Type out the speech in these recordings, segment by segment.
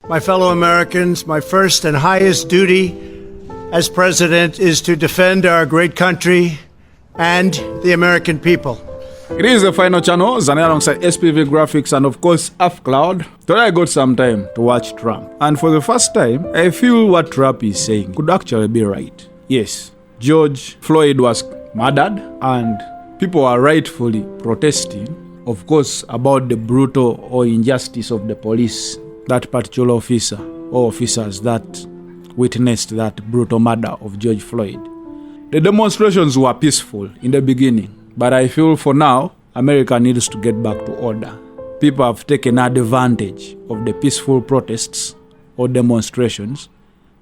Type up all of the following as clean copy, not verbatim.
My fellow Americans, my first and highest duty as president is to defend our great country and the American people. It is the final channel, Zane alongside SPV Graphics and of course AFCloud. Today I got some time to watch Trump. And for the first time, I feel what Trump is saying could actually be right. Yes, George Floyd was murdered and people are rightfully protesting, of course, about the brutal or injustice of the police, that particular officer or officers that witnessed that brutal murder of George Floyd. The demonstrations were peaceful in the beginning, but I feel for now, America needs to get back to order. People have taken advantage of the peaceful protests or demonstrations.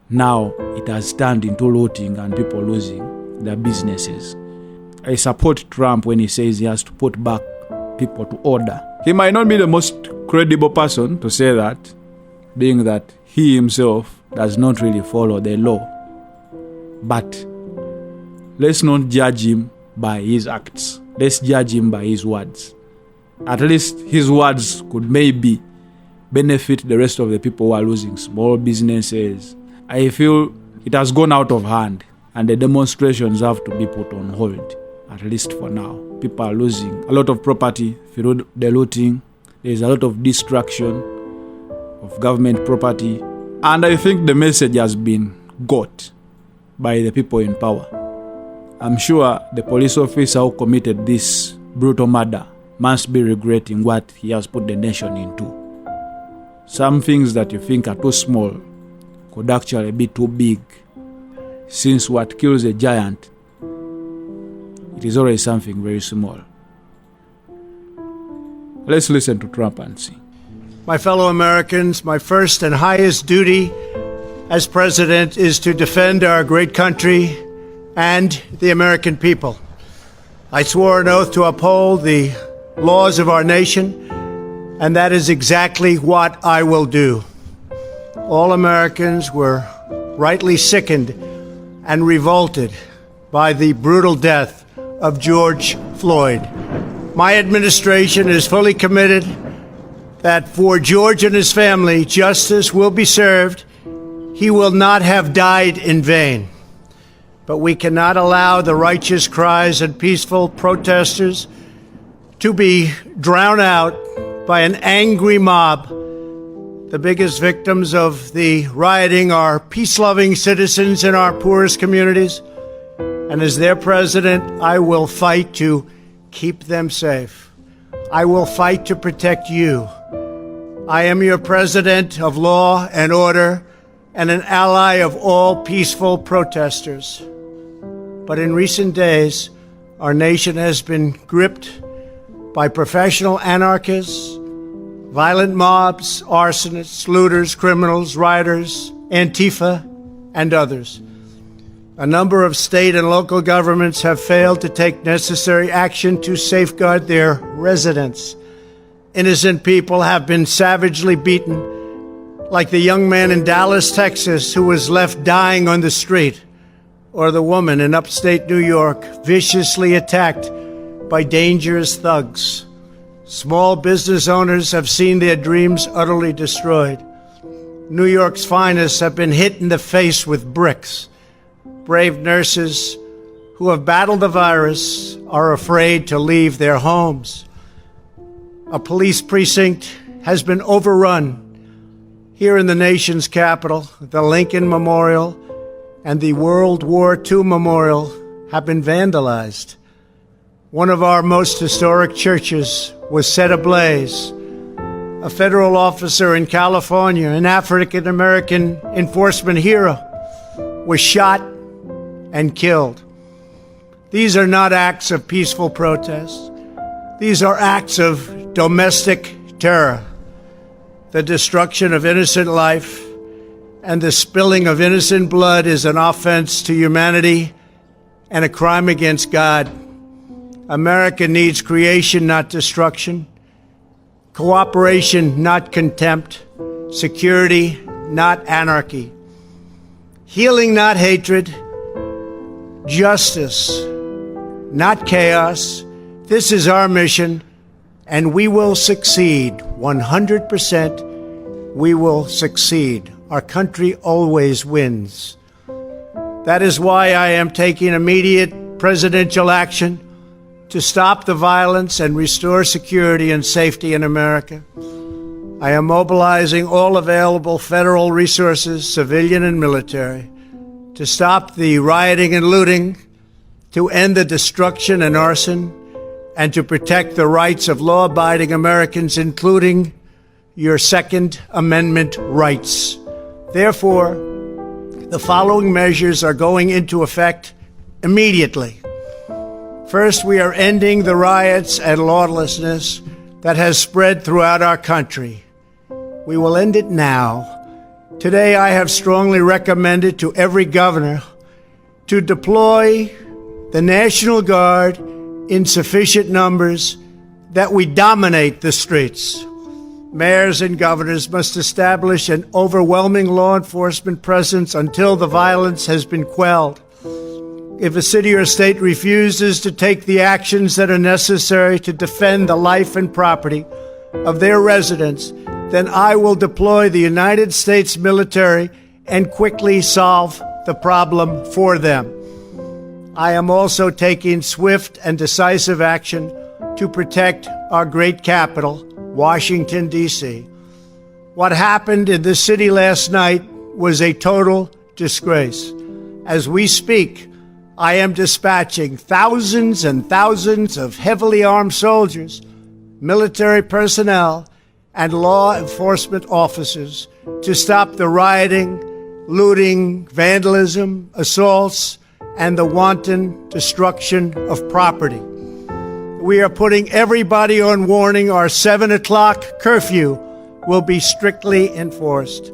Now it has turned into looting and people losing their businesses. I support Trump when he says he has to put back people to order. He might not be the most credible person to say that, being that he himself does not really follow the law. But let's not judge him by his acts. Let's judge him by his words. At least his words could maybe benefit the rest of the people who are losing small businesses. I feel it has gone out of hand and the demonstrations have to be put on hold, at least for now. People are losing a lot of property through the looting. There's a lot of destruction of government property. And I think the message has been got by the people in power. I'm sure the police officer who committed this brutal murder must be regretting what he has put the nation into. Some things that you think are too small could actually be too big, since what kills a giant, it is always something very small. Let's listen to Trump and see. My fellow Americans, my first and highest duty as president is to defend our great country and the American people. I swore an oath to uphold the laws of our nation, and that is exactly what I will do. All Americans were rightly sickened and revolted by the brutal death of George Floyd. My administration is fully committed that for George and his family, justice will be served. He will not have died in vain. But we cannot allow the righteous cries and peaceful protesters to be drowned out by an angry mob. The biggest victims of the rioting are peace-loving citizens in our poorest communities. And as their president, I will fight to keep them safe. I will fight to protect you. I am your president of law and order and an ally of all peaceful protesters. But in recent days, our nation has been gripped by professional anarchists, violent mobs, arsonists, looters, criminals, rioters, Antifa, and others. A number of state and local governments have failed to take necessary action to safeguard their residents. Innocent people have been savagely beaten, like the young man in Dallas, Texas, who was left dying on the street, or the woman in upstate New York viciously attacked by dangerous thugs. Small business owners have seen their dreams utterly destroyed. New York's finest have been hit in the face with bricks. Brave nurses who have battled the virus are afraid to leave their homes. A police precinct has been overrun. Here in the nation's capital, the Lincoln Memorial and the World War II Memorial have been vandalized. One of our most historic churches was set ablaze. A federal officer in California, an African-American enforcement hero, was shot and killed. These are not acts of peaceful protest. These are acts of domestic terror. The destruction of innocent life and the spilling of innocent blood is an offense to humanity and a crime against God. America needs creation, not destruction. Cooperation, not contempt. Security, not anarchy. Healing, not hatred. Justice, not chaos. This is our mission, and we will succeed 100%. we will succeed. Our country always wins. That is why I am taking immediate presidential action to stop the violence and restore security and safety in America. I am mobilizing all available federal resources, civilian and military, to stop the rioting and looting, to end the destruction and arson, and to protect the rights of law-abiding Americans, including your Second Amendment rights. Therefore, the following measures are going into effect immediately. First, we are ending the riots and lawlessness that has spread throughout our country. We will end it now. Today, I have strongly recommended to every governor to deploy the National Guard in sufficient numbers that we dominate the streets. Mayors and governors must establish an overwhelming law enforcement presence until the violence has been quelled. If a city or state refuses to take the actions that are necessary to defend the life and property of their residents, then I will deploy the United States military and quickly solve the problem for them. I am also taking swift and decisive action to protect our great capital, Washington, D.C. What happened in this city last night was a total disgrace. As we speak, I am dispatching thousands and thousands of heavily armed soldiers, military personnel, and law enforcement officers to stop the rioting, looting, vandalism, assaults, and the wanton destruction of property. We are putting everybody on warning. Our 7 o'clock curfew will be strictly enforced.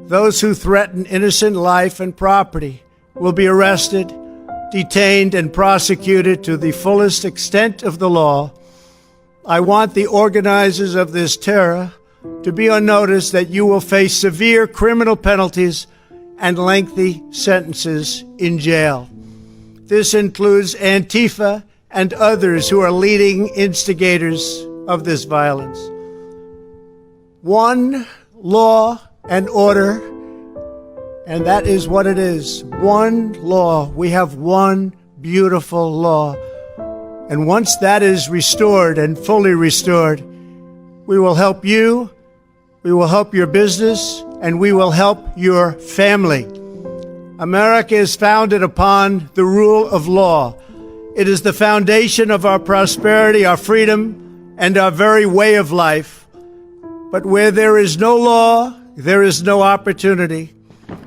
Those who threaten innocent life and property will be arrested, detained, and prosecuted to the fullest extent of the law. I want the organizers of this terror to be on notice that you will face severe criminal penalties and lengthy sentences in jail. This includes Antifa and others who are leading instigators of this violence. One law and order, and that is what it is. One law. We have one beautiful law. And once that is restored and fully restored, we will help you, we will help your business, and we will help your family. America is founded upon the rule of law. It is the foundation of our prosperity, our freedom, and our very way of life. But where there is no law, there is no opportunity.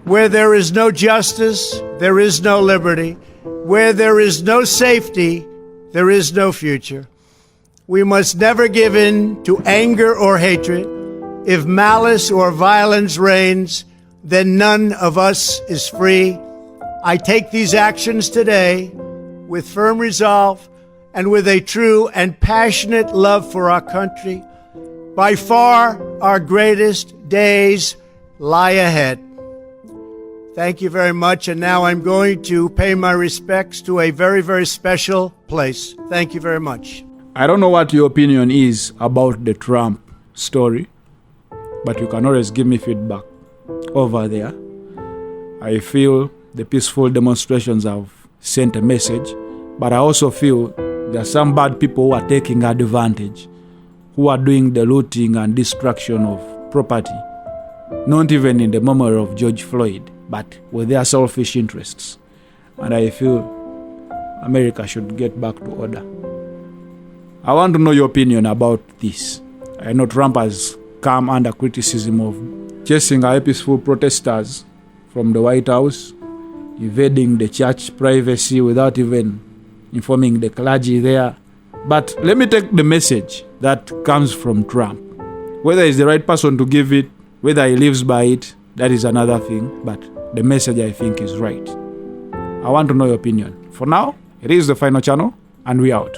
Where there is no justice, there is no liberty. Where there is no safety, there is no future. We must never give in to anger or hatred. If malice or violence reigns, then none of us is free. I take these actions today with firm resolve and with a true and passionate love for our country. By far, our greatest days lie ahead. Thank you very much. And now I'm going to pay my respects to a very, very special place. Thank you very much. I don't know what your opinion is about the Trump story, but you can always give me feedback over there. I feel the peaceful demonstrations have sent a message, but I also feel there are some bad people who are taking advantage, who are doing the looting and destruction of property, not even in the memory of George Floyd, but with their selfish interests. And I feel America should get back to order. I want to know your opinion about this. I know Trump has come under criticism of chasing our peaceful protesters from the White House, invading the church privacy without even informing the clergy there. But let me take the message that comes from Trump. Whether he's the right person to give it, whether he lives by it, that is another thing. But the message, I think, is right. I want to know your opinion. For now, it is the final channel, and we out.